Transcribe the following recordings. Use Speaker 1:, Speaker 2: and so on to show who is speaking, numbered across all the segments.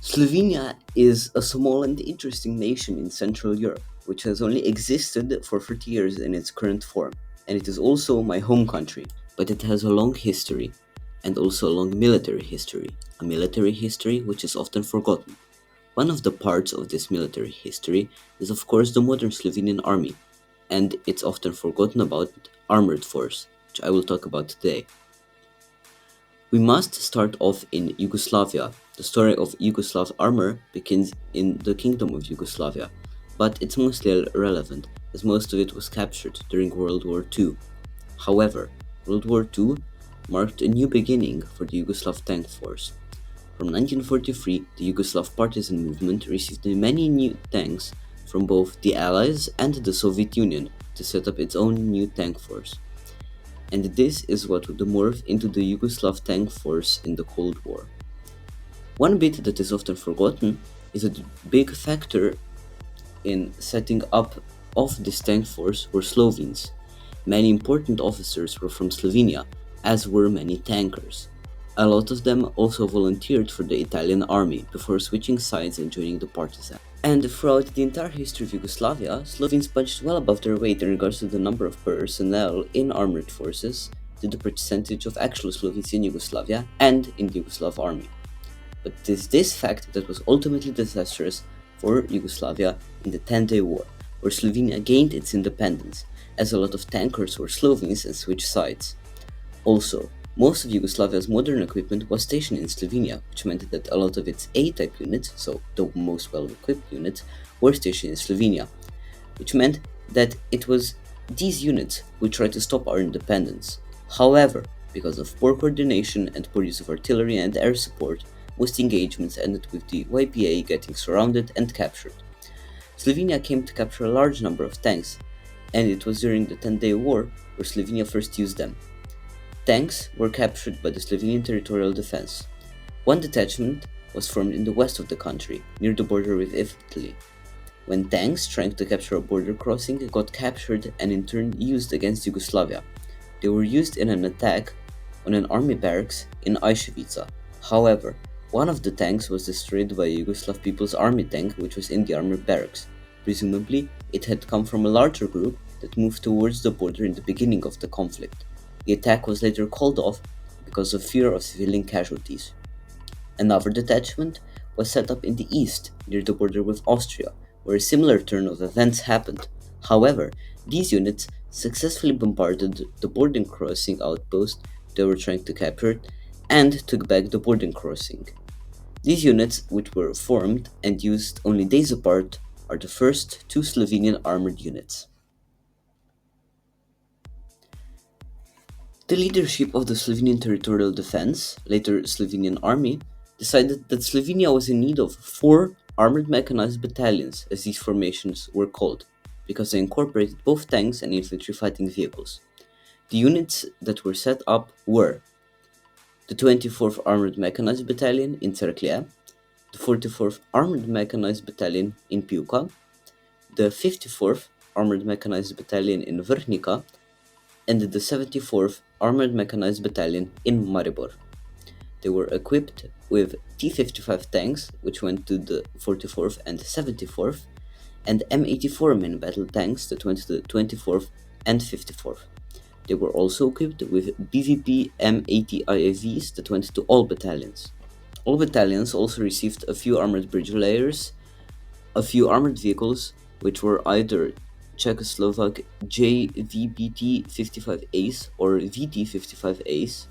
Speaker 1: Slovenia is a small and interesting nation in Central Europe, which has only existed for 30 years in its current form, and it is also my home country, but it has a long history and also a long military history, a military history which is often forgotten. One of the parts of this military history is, of course, the modern Slovenian army, and its often forgotten about armored force, which I will talk about today. We must start off in Yugoslavia. The story of Yugoslav armor begins in the Kingdom of Yugoslavia, but it's mostly irrelevant as most of it was captured during World War II. However, World War II marked a new beginning for the Yugoslav tank force. From 1943, the Yugoslav partisan movement received many new tanks from both the Allies and the Soviet Union to set up its own new tank force. And this is what would morph into the Yugoslav tank force in the Cold War. One bit that is often forgotten is that a big factor in setting up of this tank force were Slovenes. Many important officers were from Slovenia, as were many tankers. A lot of them also volunteered for the Italian army before switching sides and joining the partisans. And throughout the entire history of Yugoslavia, Slovenes punched well above their weight in regards to the number of personnel in armored forces, to the percentage of actual Slovenes in Yugoslavia and in the Yugoslav army. But it is this fact that was ultimately disastrous for Yugoslavia in the 10-Day War, where Slovenia gained its independence, as a lot of tankers were Slovenes and switched sides. Also, most of Yugoslavia's modern equipment was stationed in Slovenia, which meant that a lot of its A-type units, so the most well-equipped units, were stationed in Slovenia, which meant that it was these units who tried to stop our independence. However, because of poor coordination and poor use of artillery and air support, most engagements ended with the YPA getting surrounded and captured. Slovenia came to capture a large number of tanks, and it was during the 10-Day War where Slovenia first used them. Tanks were captured by the Slovenian Territorial Defense. One detachment was formed in the west of the country, near the border with Italy. When tanks trying to capture a border crossing got captured and in turn used against Yugoslavia, they were used in an attack on an army barracks in Ajševica. However, one of the tanks was destroyed by a Yugoslav People's Army tank which was in the armored barracks. Presumably, it had come from a larger group that moved towards the border in the beginning of the conflict. The attack was later called off because of fear of civilian casualties. Another detachment was set up in the east, near the border with Austria, where a similar turn of events happened. However, these units successfully bombarded the border crossing outpost they were trying to capture and took back the border crossing. These units, which were formed and used only days apart, are the first two Slovenian armored units. The leadership of the Slovenian Territorial Defense, later Slovenian Army, decided that Slovenia was in need of 4 armored mechanized battalions, as these formations were called, because they incorporated both tanks and infantry fighting vehicles. The units that were set up were the 24th Armored Mechanized Battalion in Cerklje, the 44th Armored Mechanized Battalion in Piuka, the 54th Armored Mechanized Battalion in Vrhnika, and the 74th Armored Mechanized Battalion in Maribor. They were equipped with T-55 tanks, which went to the 44th and 74th, and M84 main battle tanks that went to the 24th and 54th. They were also equipped with BVP M80 IAVs that went to all battalions. All battalions also received a few armored bridge layers, a few armored vehicles, which were either Czechoslovak JVBT 55 Ace or VT 55 Ace.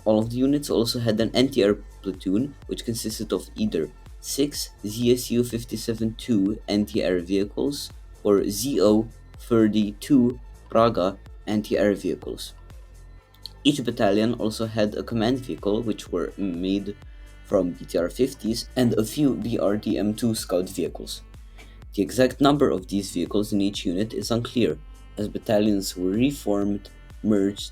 Speaker 1: All of the units also had an anti-air platoon, which consisted of either 6 ZSU 57-2 anti-air vehicles or ZO 32 Praga anti-air vehicles. Each battalion also had a command vehicle, which were made from BTR-50s, and a few BRDM-2 scout vehicles. The exact number of these vehicles in each unit is unclear, as battalions were reformed, merged,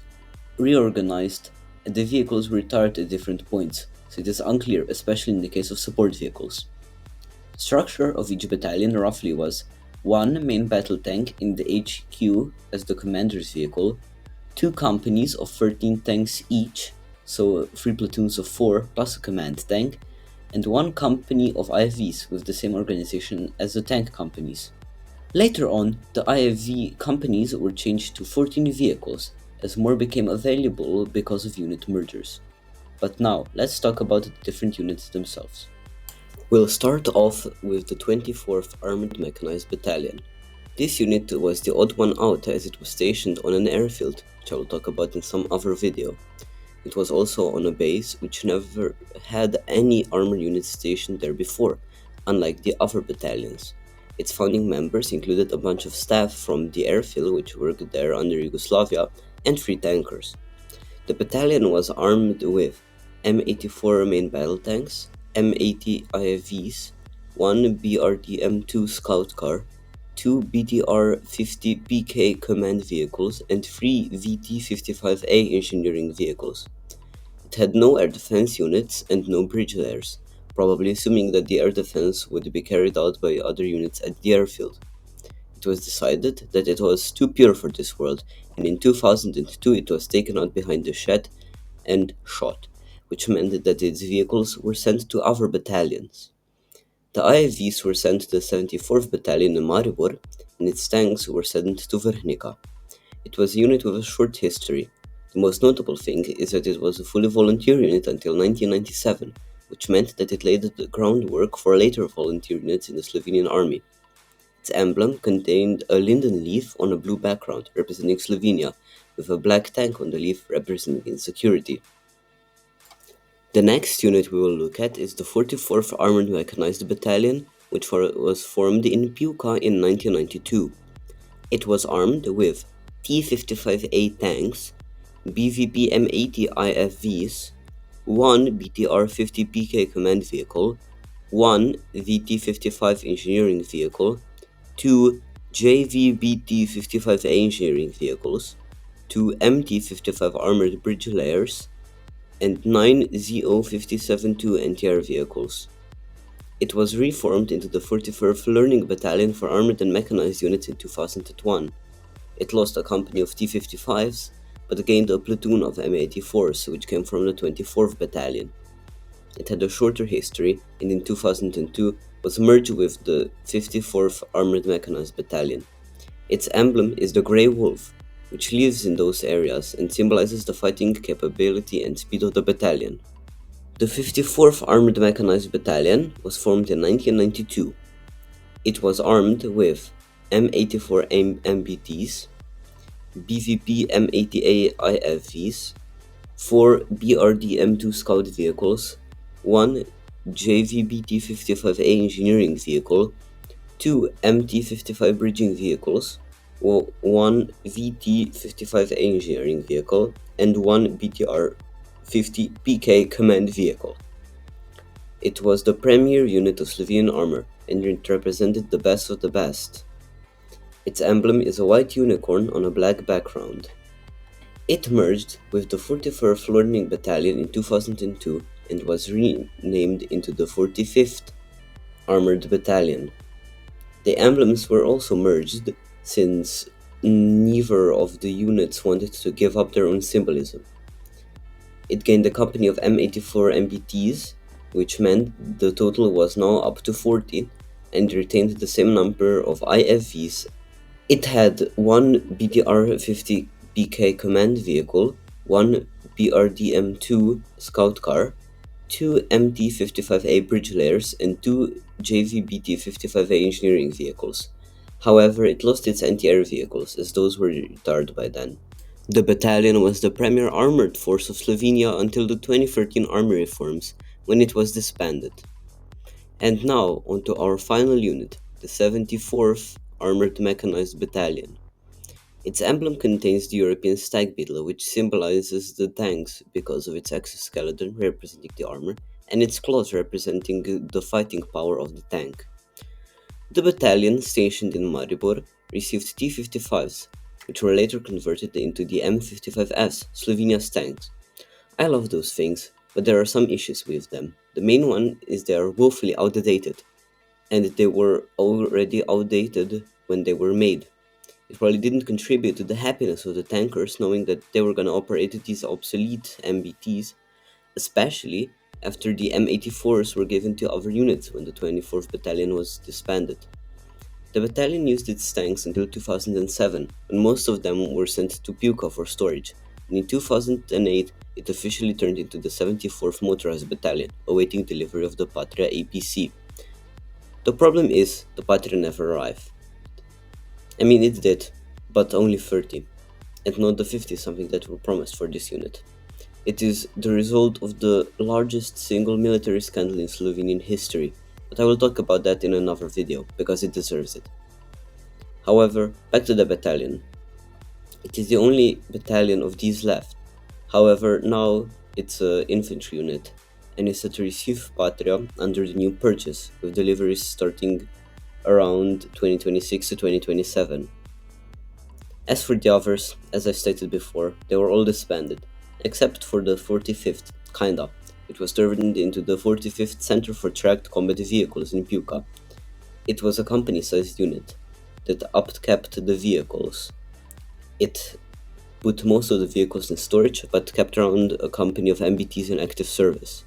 Speaker 1: reorganized, and the vehicles were retired at different points, so it is unclear, especially in the case of support vehicles. The structure of each battalion roughly was 1 main battle tank in the HQ as the commander's vehicle, 2 companies of 13 tanks each, so 3 platoons of 4 plus a command tank, and one company of IFVs with the same organization as the tank companies. Later on, the IFV companies were changed to 14 vehicles as more became available because of unit mergers. But now, let's talk about the different units themselves. We'll start off with the 24th Armored Mechanized Battalion. This unit was the odd one out as it was stationed on an airfield, which I will talk about in some other video. It was also on a base which never had any armored units stationed there before, unlike the other battalions. Its founding members included a bunch of staff from the airfield which worked there under Yugoslavia and 3 tankers. The battalion was armed with M84 main battle tanks, M80 IFVs, 1 BRDM-2 scout car, 2 BTR-50 PK command vehicles, and 3 VT-55A engineering vehicles. It had no air defense units and no bridge layers, probably assuming that the air defense would be carried out by other units at the airfield. It was decided that it was too pure for this world, and in 2002 it was taken out behind the shed and shot, which meant that its vehicles were sent to other battalions. The IFVs were sent to the 74th Battalion in Maribor, and its tanks were sent to Vrhnika. It was a unit with a short history. The most notable thing is that it was a fully volunteer unit until 1997, which meant that it laid the groundwork for later volunteer units in the Slovenian army. Its emblem contained a linden leaf on a blue background, representing Slovenia, with a black tank on the leaf representing insecurity. The next unit we will look at is the 44th Armored Mechanized Battalion, which was formed in Piłka in 1992. It was armed with T-55A tanks, BVP M80 IFVs, 1 BTR-50 PK command vehicle, 1 VT-55 engineering vehicle, 2 JVBT-55A engineering vehicles, 2 MT-55 armored bridge layers, and 9 ZO-57-2 anti-air vehicles. It was reformed into the 44th Learning Battalion for Armored and Mechanized Units in 2001. It lost a company of T-55s, but gained a platoon of M84s, which came from the 24th Battalion. It had a shorter history, and in 2002 was merged with the 54th Armored Mechanized Battalion. Its emblem is the Grey Wolf, which lives in those areas and symbolizes the fighting capability and speed of the battalion. The 54th Armored Mechanized Battalion was formed in 1992. It was armed with M84 MBTs, BVP M80A IFVs, 4 BRDM-2 scout vehicles, 1 JVBT-55A engineering vehicle, 2 MT-55 bridging vehicles, 1 VT-55A engineering vehicle, and 1 BTR-50 PK command vehicle. It was the premier unit of Slovenian armor, and it represented the best of the best. Its emblem is a white unicorn on a black background. It merged with the 44th Learning Battalion in 2002 and was renamed into the 45th Armored Battalion. The emblems were also merged since neither of the units wanted to give up their own symbolism. It gained a company of M84 MBTs, which meant the total was now up to 40, and retained the same number of IFVs. It had 1 BTR-50 PK command vehicle, 1 BRDM-2 scout car, 2 MT-55A bridge layers, and 2 JVBT-55A engineering vehicles. However, it lost its anti-air vehicles, as those were retired by then. The battalion was the premier armored force of Slovenia until the 2013 army reforms, when it was disbanded. And now, onto our final unit, the 74th Armored Mechanized Battalion. Its emblem contains the European stag beetle, which symbolizes the tanks because of its exoskeleton representing the armor, and its claws representing the fighting power of the tank. The battalion, stationed in Maribor, received T-55s, which were later converted into the M55S, Slovenia's tanks. I love those things, but there are some issues with them. The main one is they are woefully outdated, and they were already outdated when they were made. It probably didn't contribute to the happiness of the tankers knowing that they were going to operate these obsolete MBTs, especially after the M84s were given to other units when the 24th Battalion was disbanded. The battalion used its tanks until 2007, when most of them were sent to Puka for storage, and in 2008 it officially turned into the 74th Motorized Battalion, awaiting delivery of the Patria APC. The problem is, the Patria never arrived. I mean, it did, but only 30, and not the 50-something that were promised for this unit. It is the result of the largest single military scandal in Slovenian history, but I will talk about that in another video, because it deserves it. However, back to the battalion. It is the only battalion of these left. However, now it's an infantry unit, and is set to receive Patria under the new purchase, with deliveries starting around 2026 to 2027. As for the others, as I stated before, they were all disbanded, except for the 45th, kinda. It was turned into the 45th Center for Tracked Combat Vehicles in Puka. It was a company-sized unit that upkept the vehicles. It put most of the vehicles in storage, but kept around a company of MBTs in active service.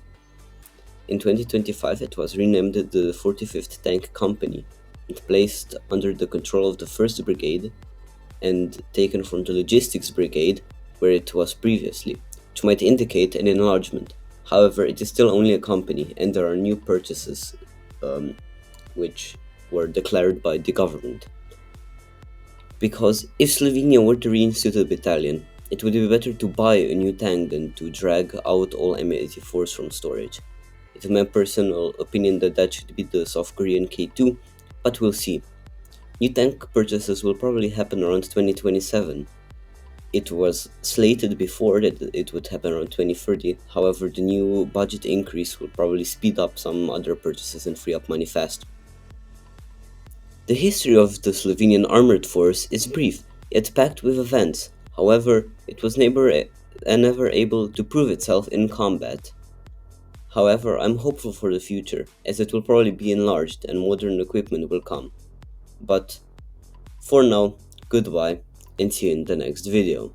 Speaker 1: In 2025, it was renamed the 45th Tank Company and placed under the control of the 1st Brigade and taken from the Logistics Brigade, where it was previously, which might indicate an enlargement. However, it is still only a company, and there are new purchases which were declared by the government. Because if Slovenia were to reinstitute a battalion, it would be better to buy a new tank than to drag out all M84s from storage. It is my personal opinion that should be the South Korean K2, but we'll see. New tank purchases will probably happen around 2027. It was slated before that it would happen around 2030, however the new budget increase will probably speed up some other purchases and free up money fast. The history of the Slovenian armored force is brief, yet packed with events. However, it was never able to prove itself in combat. However, I'm hopeful for the future, as it will probably be enlarged and modern equipment will come. But for now, goodbye, and see you in the next video.